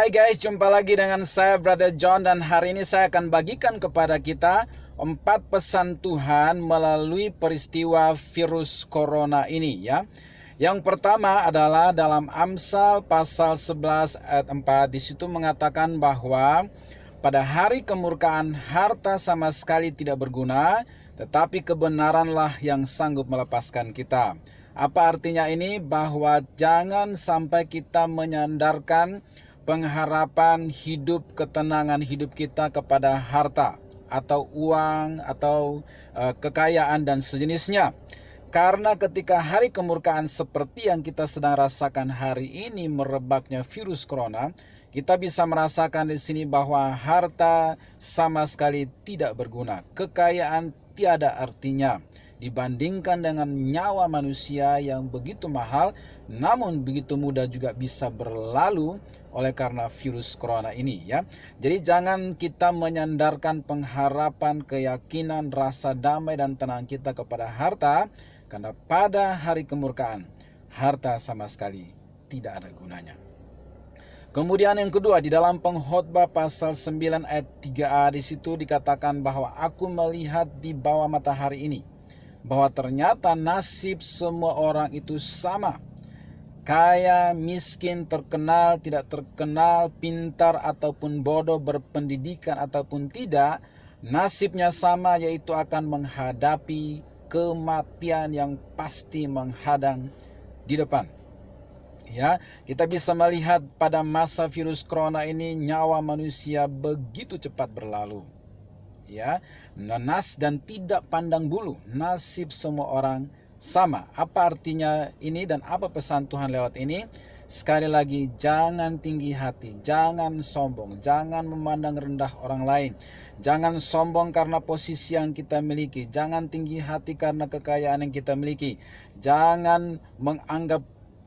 Hai guys, jumpa lagi dengan saya Brother John, dan hari ini saya akan bagikan kepada kita 4 pesan Tuhan melalui peristiwa virus corona ini ya. Yang pertama adalah dalam Amsal pasal 11 ayat 4. Di situ mengatakan bahwa pada hari kemurkaan harta sama sekali tidak berguna, tetapi kebenaranlah yang sanggup melepaskan kita. Apa artinya ini? Bahwa jangan sampai kita menyandarkan pengharapan hidup, ketenangan hidup kita kepada harta atau uang atau kekayaan dan sejenisnya. Karena ketika hari kemurkaan seperti yang kita sedang rasakan hari ini, merebaknya virus corona, kita bisa merasakan di sini bahwa harta sama sekali tidak berguna, kekayaan tiada artinya dibandingkan dengan nyawa manusia yang begitu mahal, namun begitu mudah juga bisa berlalu oleh karena virus corona ini ya. Jadi jangan kita menyandarkan pengharapan, keyakinan, rasa damai dan tenang kita kepada harta, karena pada hari kemurkaan harta sama sekali tidak ada gunanya. Kemudian yang kedua, di dalam Pengkhotbah pasal 9 ayat 3a, di situ dikatakan bahwa aku melihat di bawah matahari ini bahwa ternyata nasib semua orang itu sama. Kaya, miskin, terkenal, tidak terkenal, pintar ataupun bodoh, berpendidikan ataupun tidak, nasibnya sama, yaitu akan menghadapi kematian yang pasti menghadang di depan. Ya, kita bisa melihat pada masa virus corona ini nyawa manusia begitu cepat berlalu. Ya, nanas dan tidak pandang bulu, nasib semua orang sama. Apa artinya ini dan apa pesan Tuhan lewat ini? Sekali lagi, jangan tinggi hati, jangan sombong, jangan memandang rendah orang lain. Jangan sombong karena posisi yang kita miliki, jangan tinggi hati karena kekayaan yang kita miliki. Jangan menganggap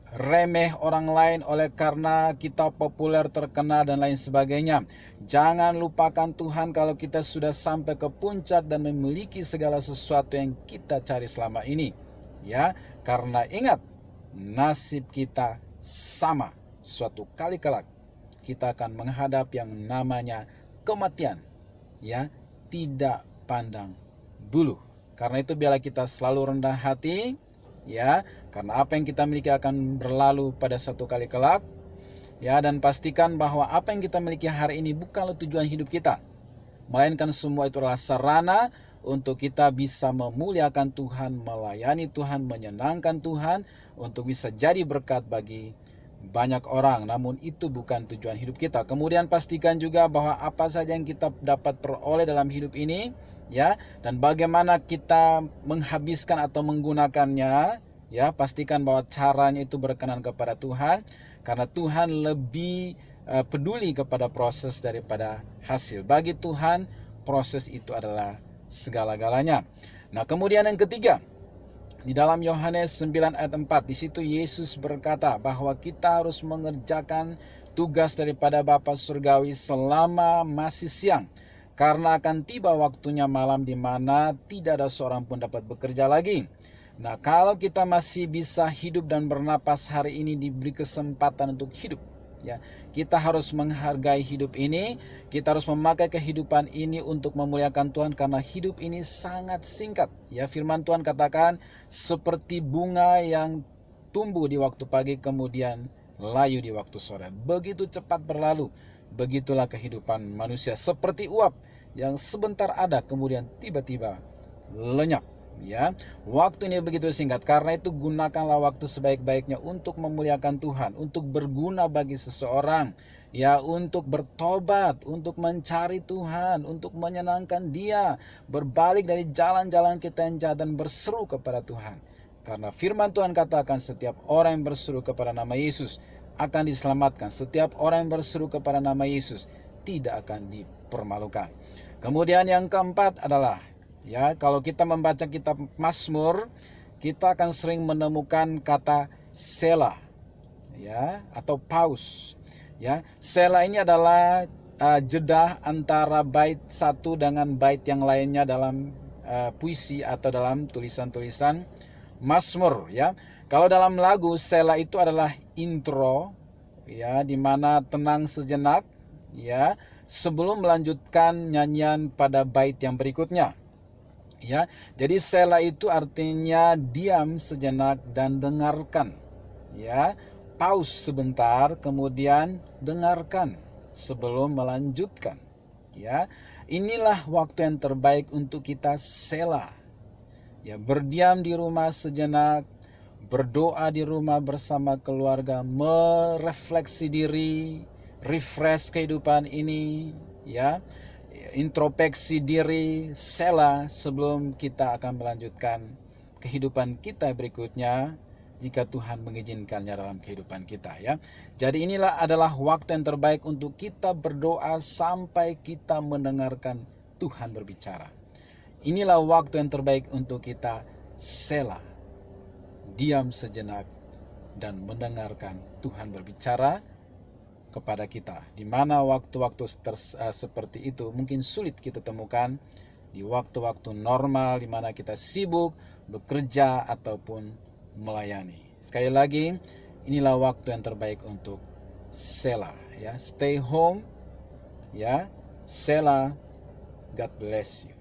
remeh orang lain oleh karena kita populer, terkenal dan lain sebagainya. Jangan lupakan Tuhan kalau kita sudah sampai ke puncak dan memiliki segala sesuatu yang kita cari selama ini. Ya, karena ingat, nasib kita sama. Suatu kali kelak kita akan menghadap yang namanya kematian. Ya, tidak pandang bulu. Karena itu biarlah kita selalu rendah hati. Ya, karena apa yang kita miliki akan berlalu pada suatu kali kelak. Ya, dan pastikan bahwa apa yang kita miliki hari ini bukanlah tujuan hidup kita, melainkan semua itu adalah sarana untuk kita bisa memuliakan Tuhan, melayani Tuhan, menyenangkan Tuhan, untuk bisa jadi berkat bagi banyak orang. Namun itu bukan tujuan hidup kita. Kemudian pastikan juga bahwa apa saja yang kita dapat peroleh dalam hidup ini, ya, dan bagaimana kita menghabiskan atau menggunakannya, ya, pastikan bahwa caranya itu berkenan kepada Tuhan, karena Tuhan lebih peduli kepada proses daripada hasil. Bagi Tuhan proses itu adalah segala-galanya. Nah, kemudian yang ketiga, di dalam Yohanes 9 ayat 4, di situ Yesus berkata bahwa kita harus mengerjakan tugas daripada Bapa Surgawi selama masih siang, karena akan tiba waktunya malam di mana tidak ada seorang pun dapat bekerja lagi. Nah, kalau kita masih bisa hidup dan bernapas hari ini, diberi kesempatan untuk hidup, ya, kita harus menghargai hidup ini. Kita harus memakai kehidupan ini untuk memuliakan Tuhan, karena hidup ini sangat singkat. Ya, firman Tuhan katakan seperti bunga yang tumbuh di waktu pagi kemudian layu di waktu sore. Begitu cepat berlalu. Begitulah kehidupan manusia, seperti uap yang sebentar ada kemudian tiba-tiba lenyap. Ya, waktu ini begitu singkat. Karena itu gunakanlah waktu sebaik-baiknya untuk memuliakan Tuhan, untuk berguna bagi seseorang, ya, untuk bertobat, untuk mencari Tuhan, untuk menyenangkan Dia, berbalik dari jalan-jalan kita yang jahat dan berseru kepada Tuhan. Karena firman Tuhan katakan setiap orang yang berseru kepada nama Yesus akan diselamatkan. Setiap orang yang berseru kepada nama Yesus tidak akan dipermalukan. Kemudian yang keempat adalah, ya, kalau kita membaca kitab Mazmur, kita akan sering menemukan kata Selah, ya, atau pause. Ya, Selah ini adalah jeda antara bait satu dengan bait yang lainnya dalam puisi atau dalam tulisan-tulisan Mazmur. Ya, kalau dalam lagu, Selah itu adalah intro, ya, di mana tenang sejenak, ya, sebelum melanjutkan nyanyian pada bait yang berikutnya. Ya, jadi sela itu artinya diam sejenak dan dengarkan. Ya, pause sebentar, kemudian dengarkan sebelum melanjutkan. Ya, inilah waktu yang terbaik untuk kita sela. Ya, berdiam di rumah sejenak, berdoa di rumah bersama keluarga, merefleksi diri, refresh kehidupan ini, ya, introspeksi diri, sela sebelum kita akan melanjutkan kehidupan kita berikutnya jika Tuhan mengizinkannya dalam kehidupan kita, ya. Jadi inilah adalah waktu yang terbaik untuk kita berdoa sampai kita mendengarkan Tuhan berbicara. Inilah waktu yang terbaik untuk kita sela, diam sejenak dan mendengarkan Tuhan berbicara kepada kita. Di mana waktu-waktu seperti itu mungkin sulit kita temukan di waktu-waktu normal di mana kita sibuk bekerja ataupun melayani. Sekali lagi, inilah waktu yang terbaik untuk sela, ya. Stay home, ya. Sela. God bless you.